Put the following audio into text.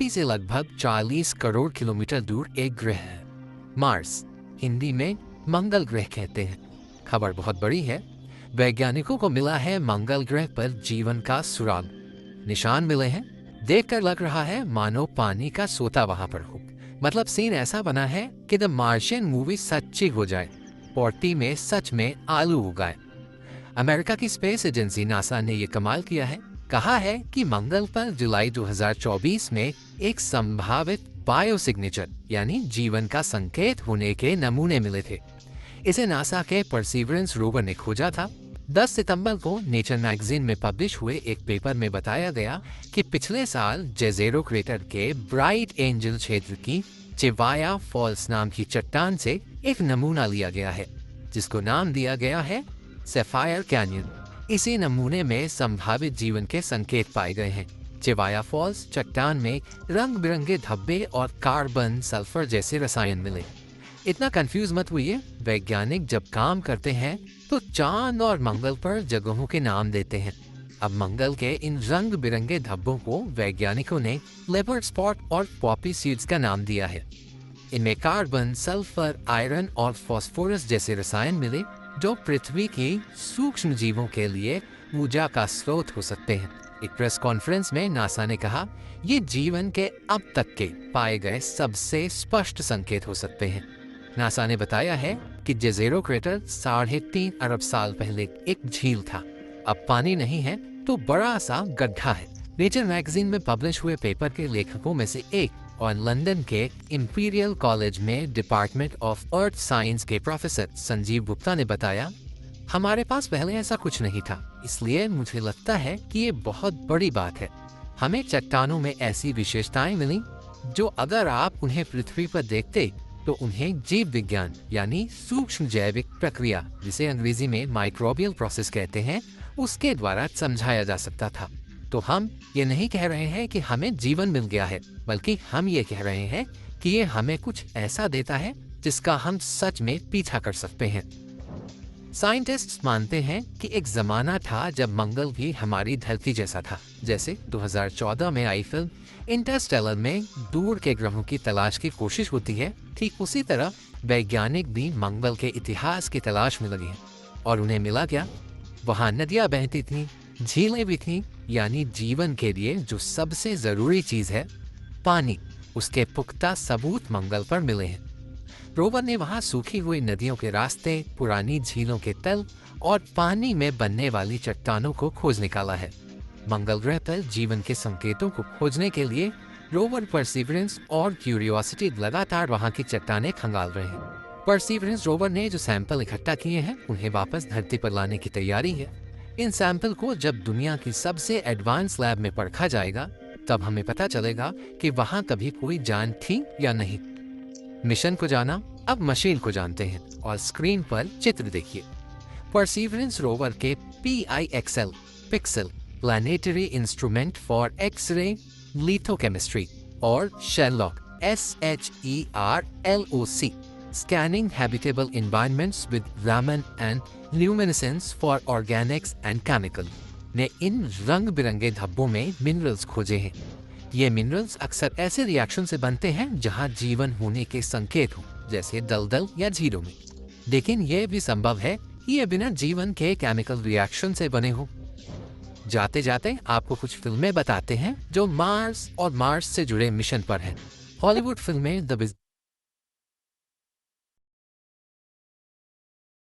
धरती से लगभग 40 करोड़ किलोमीटर दूर एक ग्रह है, मार्स। हिंदी में मंगल ग्रह कहते हैं। खबर बहुत बड़ी है। वैज्ञानिकों को मिला है मंगल ग्रह पर जीवन का सुराग। निशान मिले हैं। देखकर लग रहा है मानो पानी का सोता वहां पर हो। मतलब सीन ऐसा बना है कि द मार्शियन मूवी सच्ची हो जाए, पोर्टी में सच में आलू उगाए। अमेरिका की स्पेस एजेंसी नासा ने ये कमाल किया है। कहा है कि मंगल पर जुलाई 2024 में एक संभावित बायोसिग्नेचर यानी जीवन का संकेत होने के नमूने मिले थे। इसे नासा के परसीवरेंस रोवर ने खोजा था। 10 सितंबर को नेचर मैगजीन में पब्लिश हुए एक पेपर में बताया गया कि पिछले साल जेज़ेरो क्रेटर के ब्राइट एंजल क्षेत्र की चिवाया फॉल्स नाम की चट्टान से एक नमूना लिया गया है, जिसको नाम दिया गया है सैफायर कैन्यन। इसी नमूने में संभावित जीवन के संकेत पाए गए हैं। चिवाया फॉल्स चट्टान में रंग बिरंगे धब्बे और कार्बन सल्फर जैसे रसायन मिले। इतना कंफ्यूज मत हुइए। वैज्ञानिक जब काम करते हैं तो चांद और मंगल पर जगहों के नाम देते हैं। अब मंगल के इन रंग बिरंगे धब्बों को वैज्ञानिकों ने लेपर्ड स्पॉट और पॉपी सीड्स का नाम दिया है। इनमें कार्बन, सल्फर, आयरन और फास्फोरस जैसे रसायन मिले, जो पृथ्वी की सूक्ष्म जीवों के लिए ऊर्जा का स्रोत हो सकते हैं। एक प्रेस कॉन्फ्रेंस में नासा ने कहा, ये जीवन के अब तक के पाए गए सबसे स्पष्ट संकेत हो सकते हैं। नासा ने बताया है कि जेज़ेरो क्रेटर 3.5 अरब साल पहले एक झील था। अब पानी नहीं है तो बड़ा सा गड्ढा है। नेचर मैगजीन में पब्लिश हुए पेपर के लेखकों में से एक और लंदन के इंपीरियल कॉलेज में डिपार्टमेंट ऑफ अर्थ साइंस के प्रोफेसर संजीव गुप्ता ने बताया, हमारे पास पहले ऐसा कुछ नहीं था, इसलिए मुझे लगता है कि ये बहुत बड़ी बात है। हमें चट्टानों में ऐसी विशेषताएं मिली जो अगर आप उन्हें पृथ्वी पर देखते तो उन्हें जीव विज्ञान यानी सूक्ष्म जैविक प्रक्रिया, जिसे अंग्रेजी में माइक्रोबियल प्रोसेस कहते हैं, उसके द्वारा समझाया जा सकता था। तो हम ये नहीं कह रहे हैं कि हमें जीवन मिल गया है, बल्कि हम ये कह रहे हैं कि ये हमें कुछ ऐसा देता है जिसका हम सच में पीछा कर सकते हैं। साइंटिस्ट्स मानते हैं कि एक जमाना था जब मंगल भी हमारी धरती जैसा था। जैसे 2014 में आई फिल्म इंटरस्टेलर में दूर के ग्रहों की तलाश की कोशिश होती है, ठीक उसी तरह वैज्ञानिक भी मंगल के इतिहास की तलाश में लगे हैं। और उन्हें मिला क्या? वहाँ नदियाँ बहती थीं, झीलें भी थीं, यानी जीवन के लिए जो सबसे जरूरी चीज है, पानी, उसके पुख्ता सबूत मंगल पर मिले हैं। रोवर ने वहां सूखी हुई नदियों के रास्ते, पुरानी झीलों के तल और पानी में बनने वाली चट्टानों को खोज निकाला है। मंगल ग्रह पर जीवन के संकेतों को खोजने के लिए रोवर परसीवरेंस और क्यूरियोसिटी लगातार वहां की चट्टानें खंगाल रहे हैं। परसीवरेंस रोवर ने जो सैंपल इकट्ठा किए हैं उन्हें वापस धरती पर लाने की तैयारी है। इन सैंपल को जब दुनिया की सबसे एडवांस लैब में परखा जाएगा, तब हमें पता चलेगा कि वहां कभी कोई जान थी या नहीं। मिशन को जाना, अब मशीन को जानते हैं और स्क्रीन पर चित्र देखिए। परसीवरेंस रोवर के PIXL pixel planetary instrument for x-ray लिथोकेमिस्ट्री और Sherlock SHERLOC scanning habitable environments with Raman and luminescence for Organics and chemical ने इन रंग बिरंगे धब्बों में मिनरल्स खोजे हैं। ये मिनरल्स अक्सर ऐसे रिएक्शन से बनते हैं जहां जीवन होने के संकेत हो, जैसे दलदल या झीलों में। लेकिन यह भी संभव है कि ये बिना जीवन के केमिकल रिएक्शन से बने हो। जाते जाते आपको कुछ फिल्में बताते हैं जो मार्स और मार्स से जुड़े मिशन पर हैं। हॉलीवुड फिल्में द